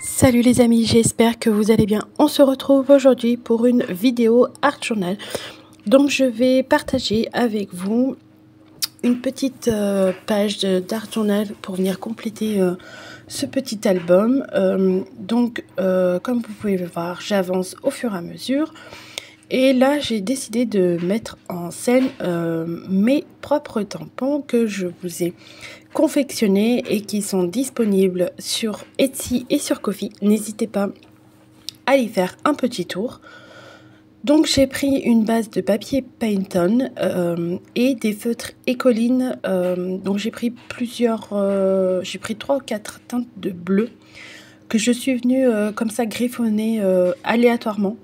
Salut les amis, j'espère que vous allez bien. On se retrouve aujourd'hui pour une vidéo art journal. Donc je vais partager avec vous une petite page d'art journal pour venir compléter ce petit album. Comme vous pouvez le voir, j'avance au fur et à mesure. Et là, j'ai décidé de mettre en scène mes propres tampons que je vous ai confectionnés et qui sont disponibles sur Etsy et sur Ko-fi. N'hésitez pas à y faire un petit tour. Donc, j'ai pris une base de papier Paint-On et des feutres Écoline. Donc, j'ai pris j'ai pris 3 ou 4 teintes de bleu que je suis venue comme ça griffonner aléatoirement.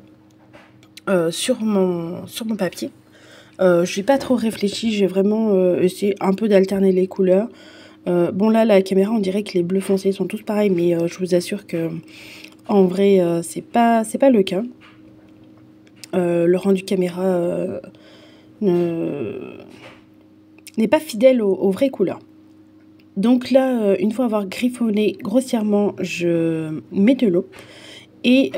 Sur mon papier. Je n'ai pas trop réfléchi, j'ai vraiment essayé un peu d'alterner les couleurs. Bon là, la caméra, on dirait que les bleus foncés sont tous pareils, mais je vous assure que en vrai, c'est pas le cas. Le rendu caméra n'est pas fidèle aux vraies couleurs. Donc là, une fois avoir griffonné grossièrement, je mets de l'eau et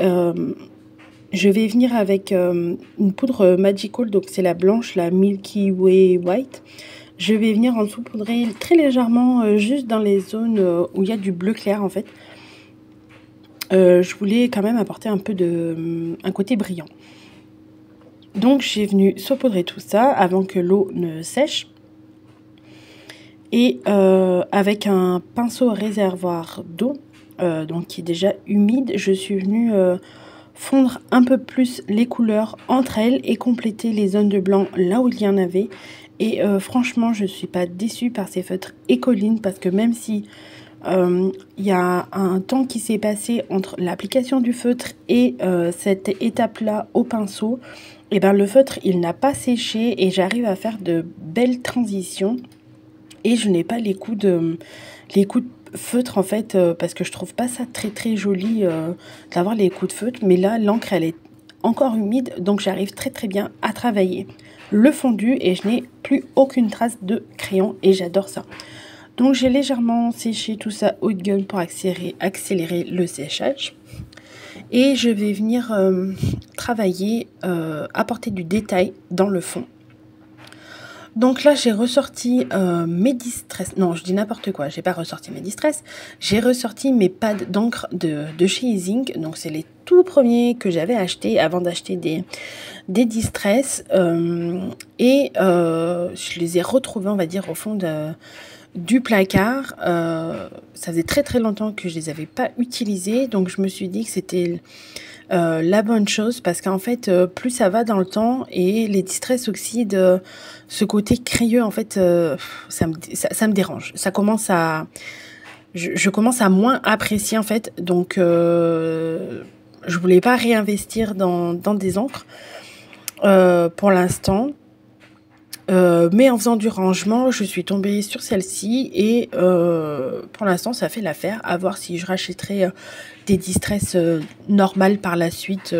je vais venir avec une poudre Magical, donc c'est la blanche, la Milky Way White. Je vais venir en saupoudrer très légèrement, juste dans les zones où il y a du bleu clair en fait. Je voulais quand même apporter un peu un côté brillant. Donc j'ai venu saupoudrer tout ça avant que l'eau ne sèche. Et avec un pinceau réservoir d'eau, donc qui est déjà humide, je suis venue fondre un peu plus les couleurs entre elles et compléter les zones de blanc là où il y en avait. Et franchement, je ne suis pas déçue par ces feutres Écoline parce que même si il y a un temps qui s'est passé entre l'application du feutre et cette étape-là au pinceau, et ben le feutre, il n'a pas séché et j'arrive à faire de belles transitions. Et je n'ai pas les coups de feutre en fait, parce que je trouve pas ça très joli d'avoir les coups de feutre. Mais là, l'encre, elle est encore humide, donc j'arrive très bien à travailler le fondu et je n'ai plus aucune trace de crayon et j'adore ça. Donc j'ai légèrement séché tout ça haut de gamme pour accélérer le séchage. Et je vais venir travailler, apporter du détail dans le fond. Donc là, j'ai ressorti mes Distress. Non, je dis n'importe quoi. J'ai pas ressorti mes Distress. J'ai ressorti mes pads d'encre de chez Easing. Donc, c'est les tout premiers que j'avais achetés avant d'acheter des Distress. Je les ai retrouvés, on va dire, au fond du placard. Ça faisait très longtemps que je les avais pas utilisés. Donc, je me suis dit que c'était la bonne chose parce qu'en fait plus ça va dans le temps et les Distress oxydent, ce côté crayeux en fait, ça me dérange. Ça commence à je commence à moins apprécier en fait, donc je voulais pas réinvestir dans des encres pour l'instant. Mais en faisant du rangement, je suis tombée sur celle-ci et pour l'instant, ça fait l'affaire. À voir si je rachèterai des Distress normales par la suite.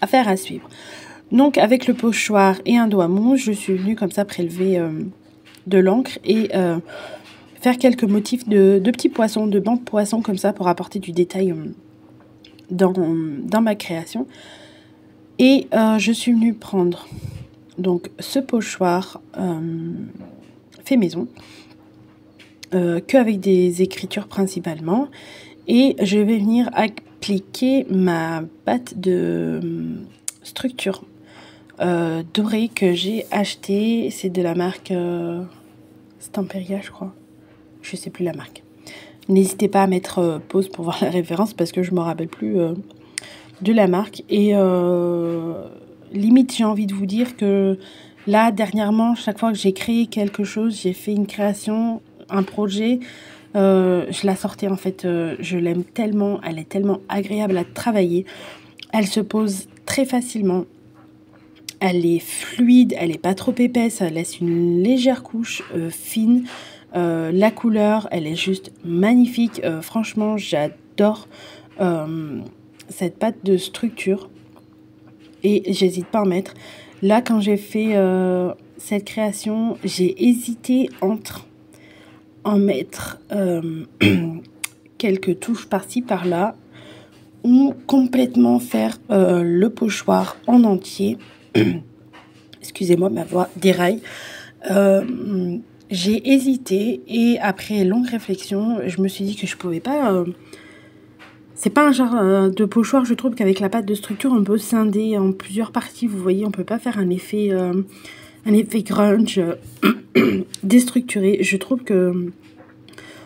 Affaire à suivre. Donc, avec le pochoir et un doigt mousse, je suis venue comme ça prélever de l'encre et faire quelques motifs de petits poissons, de bancs de poissons comme ça pour apporter du détail dans ma création. Et je suis venue prendre donc ce pochoir fait maison, qu'avec des écritures principalement, et je vais venir appliquer ma pâte de structure dorée que j'ai achetée. C'est de la marque Stamperia, je crois, je sais plus la marque. N'hésitez pas à mettre pause pour voir la référence parce que je me rappelle plus de la marque. Et limite, j'ai envie de vous dire que là, dernièrement, chaque fois que j'ai créé quelque chose, j'ai fait une création, un projet, je la sortais en fait, je l'aime tellement, elle est tellement agréable à travailler, elle se pose très facilement, elle est fluide, elle n'est pas trop épaisse, elle laisse une légère couche fine, la couleur, elle est juste magnifique, franchement, j'adore cette pâte de structure. Et j'hésite pas à en mettre. Là, quand j'ai fait cette création, j'ai hésité entre en mettre quelques touches par-ci par-là ou complètement faire le pochoir en entier. Excusez-moi, ma voix déraille. J'ai hésité et après longue réflexion, je me suis dit que je pouvais pas... c'est pas un genre de pochoir, je trouve qu'avec la pâte de structure, on peut scinder en plusieurs parties. Vous voyez, on peut pas faire un effet grunge déstructuré. Je trouve que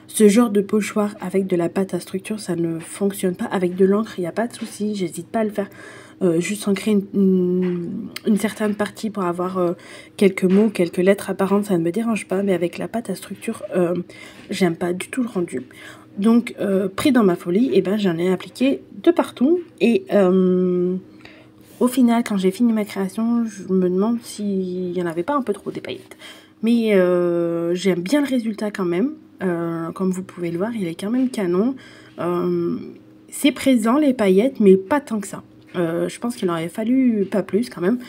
ce genre de pochoir avec de la pâte à structure, ça ne fonctionne pas. Avec de l'encre, il n'y a pas de souci, j'hésite pas à le faire. Juste ancrer une certaine partie pour avoir quelques mots, quelques lettres apparentes, ça ne me dérange pas. Mais avec la pâte à structure, j'aime pas du tout le rendu. Donc, pris dans ma folie, eh ben, j'en ai appliqué de partout. Et au final, quand j'ai fini ma création, je me demande s'il n'y en avait pas un peu trop des paillettes. Mais j'aime bien le résultat quand même. Comme vous pouvez le voir, il est quand même canon. C'est présent les paillettes, mais pas tant que ça. Je pense qu'il aurait fallu pas plus quand même.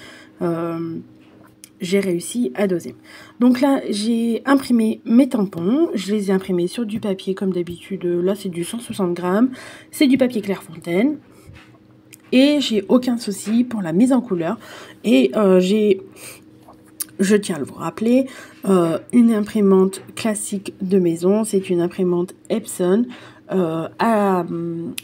J'ai réussi à doser. Donc là, j'ai imprimé mes tampons. Je les ai imprimés sur du papier comme d'habitude. Là, c'est du 160 grammes. C'est du papier Clairefontaine. Et j'ai aucun souci pour la mise en couleur. Et je tiens à vous rappeler, une imprimante classique de maison. C'est une imprimante Epson à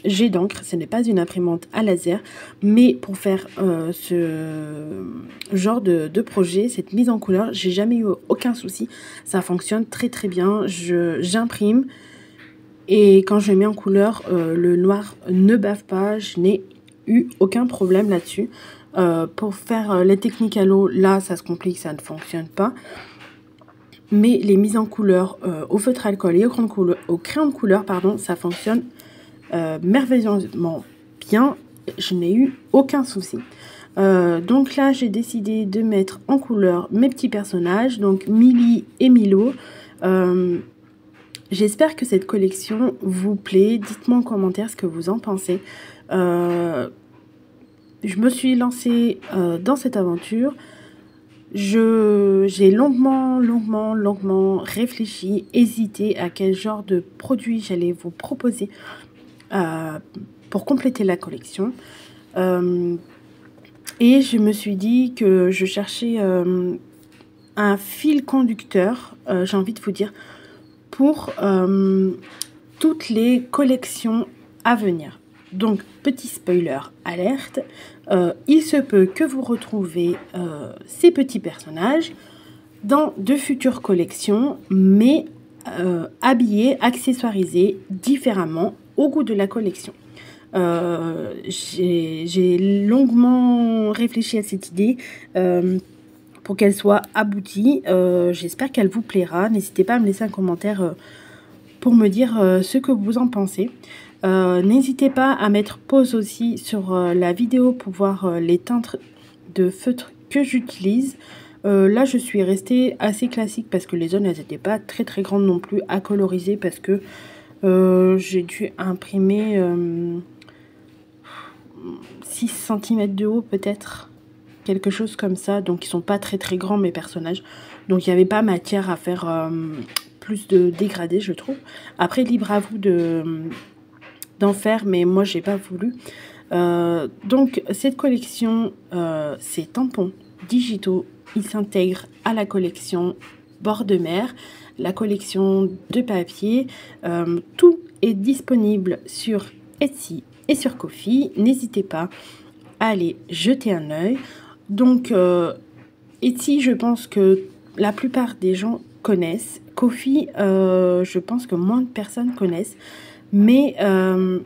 jet d'encre. Ce n'est pas une imprimante à laser. Mais pour faire ce genre de projet, cette mise en couleur, j'ai jamais eu aucun souci. Ça fonctionne très très bien. J'imprime. Et quand je mets en couleur, le noir ne bave pas. Je n'ai eu aucun problème là-dessus. Pour faire les techniques à l'eau, là, ça se complique, ça ne fonctionne pas. Mais les mises en couleur au feutre à alcool et au crayon de couleur, pardon, ça fonctionne merveilleusement bien. Je n'ai eu aucun souci. Donc là, j'ai décidé de mettre en couleur mes petits personnages, donc Milly et Milo. J'espère que cette collection vous plaît. Dites-moi en commentaire ce que vous en pensez. Je me suis lancée dans cette aventure. J'ai longuement réfléchi, hésité à quel genre de produit j'allais vous proposer pour compléter la collection. Et je me suis dit que je cherchais un fil conducteur, j'ai envie de vous dire, pour toutes les collections à venir. Donc, petit spoiler alerte, il se peut que vous retrouvez ces petits personnages dans de futures collections, mais habillés, accessoirisés différemment au goût de la collection. J'ai longuement réfléchi à cette idée pour qu'elle soit aboutie. J'espère qu'elle vous plaira. N'hésitez pas à me laisser un commentaire pour me dire ce que vous en pensez. N'hésitez pas à mettre pause aussi sur la vidéo pour voir les teintes de feutre que j'utilise. Là, je suis restée assez classique parce que les zones, elles n'étaient pas très très grandes non plus à coloriser parce que j'ai dû imprimer 6 cm de haut peut-être, quelque chose comme ça. Donc, ils sont pas très très grands mes personnages. Donc, il n'y avait pas matière à faire plus de dégradé, je trouve. Après, libre à vous d'en faire, mais moi j'ai pas voulu. Donc cette collection, ces tampons digitaux, ils s'intègrent à la collection bord de mer, la collection de papier. Tout est disponible sur Etsy et sur Ko-fi. N'hésitez pas à aller jeter un œil. Donc Etsy, je pense que la plupart des gens connaissent. Ko-fi, je pense que moins de personnes connaissent. Mais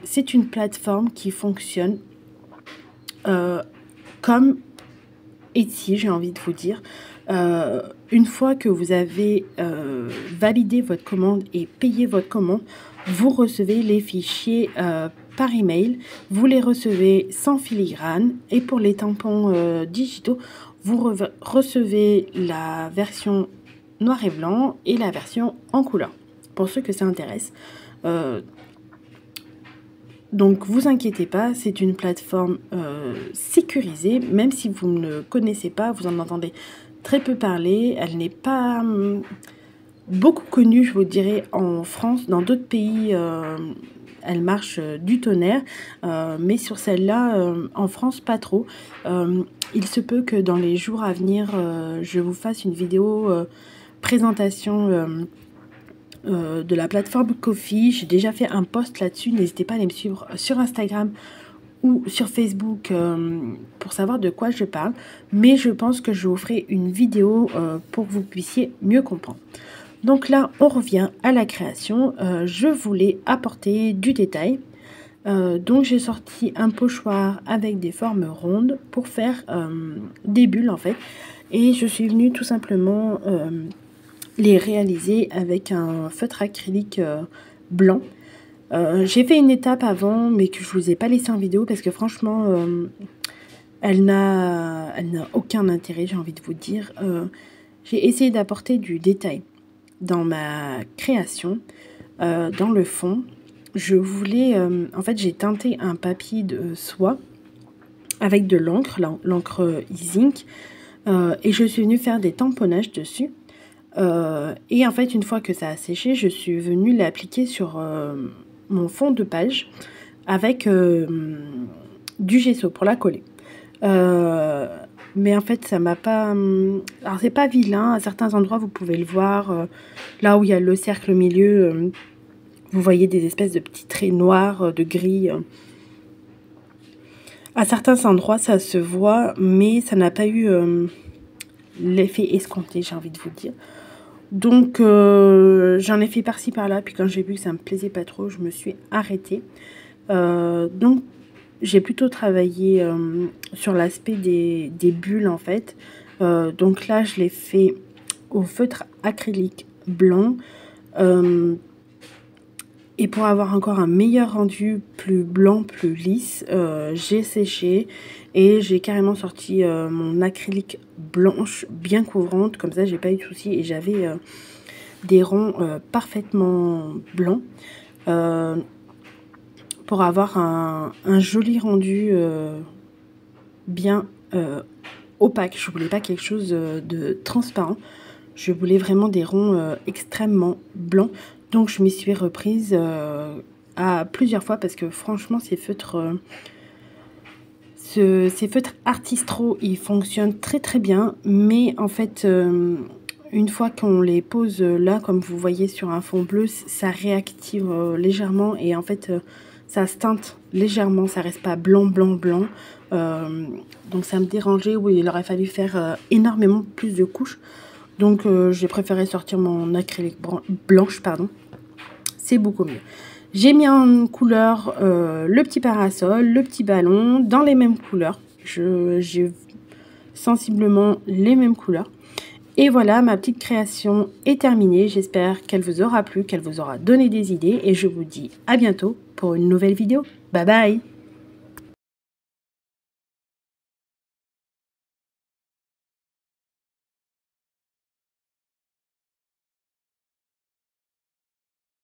c'est une plateforme qui fonctionne comme Etsy, j'ai envie de vous dire. Une fois que vous avez validé votre commande et payé votre commande, vous recevez les fichiers par email. Vous les recevez sans filigrane. Et pour les tampons digitaux, vous recevez la version noir et blanc et la version en couleur. Pour ceux que ça intéresse. Donc, vous inquiétez pas, c'est une plateforme sécurisée, même si vous ne connaissez pas, vous en entendez très peu parlée, elle n'est pas beaucoup connue, je vous dirais, en France. Dans d'autres pays, elle marche du tonnerre, mais sur celle-là, en France, pas trop. Il se peut que dans les jours à venir, je vous fasse une vidéo présentation de la plateforme Ko-fi. J'ai déjà fait un post là-dessus, n'hésitez pas à aller me suivre sur Instagram ou sur Facebook pour savoir de quoi je parle, mais je pense que je vous ferai une vidéo pour que vous puissiez mieux comprendre. Donc là, on revient à la création. Je voulais apporter du détail. Donc j'ai sorti un pochoir avec des formes rondes pour faire des bulles en fait. Et je suis venue tout simplement les réaliser avec un feutre acrylique blanc. J'ai fait une étape avant, mais que je ne vous ai pas laissé en vidéo parce que franchement, elle n'a aucun intérêt, j'ai envie de vous dire. J'ai essayé d'apporter du détail dans ma création, dans le fond. Je voulais, en fait, j'ai teinté un papier de soie avec de l'encre, l'encre e-zinc, et je suis venue faire des tamponnages dessus. Et en fait, une fois que ça a séché, je suis venue l'appliquer sur mon fond de page avec du gesso pour la coller. Mais en fait, ça m'a pas... Alors, c'est pas vilain. À certains endroits, vous pouvez le voir. Là où il y a le cercle au milieu, vous voyez des espèces de petits traits noirs, de gris. À certains endroits, ça se voit, mais ça n'a pas eu l'effet escompté, j'ai envie de vous dire. Donc, j'en ai fait par-ci par-là. Puis quand j'ai vu que ça me plaisait pas trop, je me suis arrêtée. Donc, j'ai plutôt travaillé sur l'aspect des bulles, en fait. Donc là, je l'ai fait au feutre acrylique blanc. Et pour avoir encore un meilleur rendu, plus blanc, plus lisse, j'ai séché et j'ai carrément sorti mon acrylique blanche bien couvrante. Comme ça, j'ai pas eu de soucis et j'avais des ronds parfaitement blancs pour avoir un joli rendu bien opaque. Je voulais pas quelque chose de transparent. Je voulais vraiment des ronds extrêmement blancs. Donc je m'y suis reprise à plusieurs fois parce que franchement ces feutres Artistro, ils fonctionnent très très bien. Mais en fait une fois qu'on les pose là, comme vous voyez sur un fond bleu, ça réactive légèrement et en fait ça se teinte légèrement, ça reste pas blanc blanc blanc. Donc ça me dérangeait, oui, il aurait fallu faire énormément plus de couches. Donc j'ai préféré sortir mon acrylique blanche, pardon. C'est beaucoup mieux. J'ai mis en couleur le petit parasol, le petit ballon, dans les mêmes couleurs. J'ai sensiblement les mêmes couleurs. Et voilà, ma petite création est terminée. J'espère qu'elle vous aura plu, qu'elle vous aura donné des idées. Et je vous dis à bientôt pour une nouvelle vidéo. Bye bye!